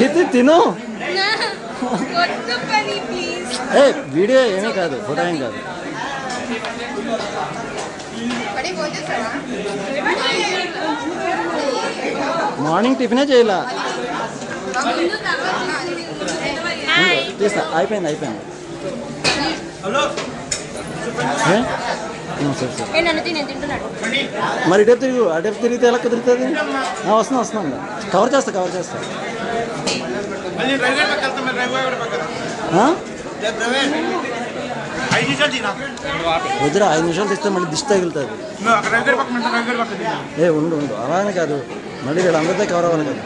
ఇది తిను. ఏ వీడియో ఏమీ కాదు, ఫోటో ఏం కాదు. మార్నింగ్ టిఫినే చేయాల. తీస్తా, అయిపోయింది అయిపోయింది. సరే సరే మరి ఇటు తిరుగు, అటు తిరిగితే ఎలా కుదురుతుంది? వస్తున్నాను, కవర్ చేస్తా. వద్దురా, 5 నిమిషాలు తెస్తే మళ్ళీ దిష్టి తగులుతుంది. ఉండు అలానే కాదు, మళ్ళీ వీళ్ళందరితో కవర్ అవ్వాలి కదా.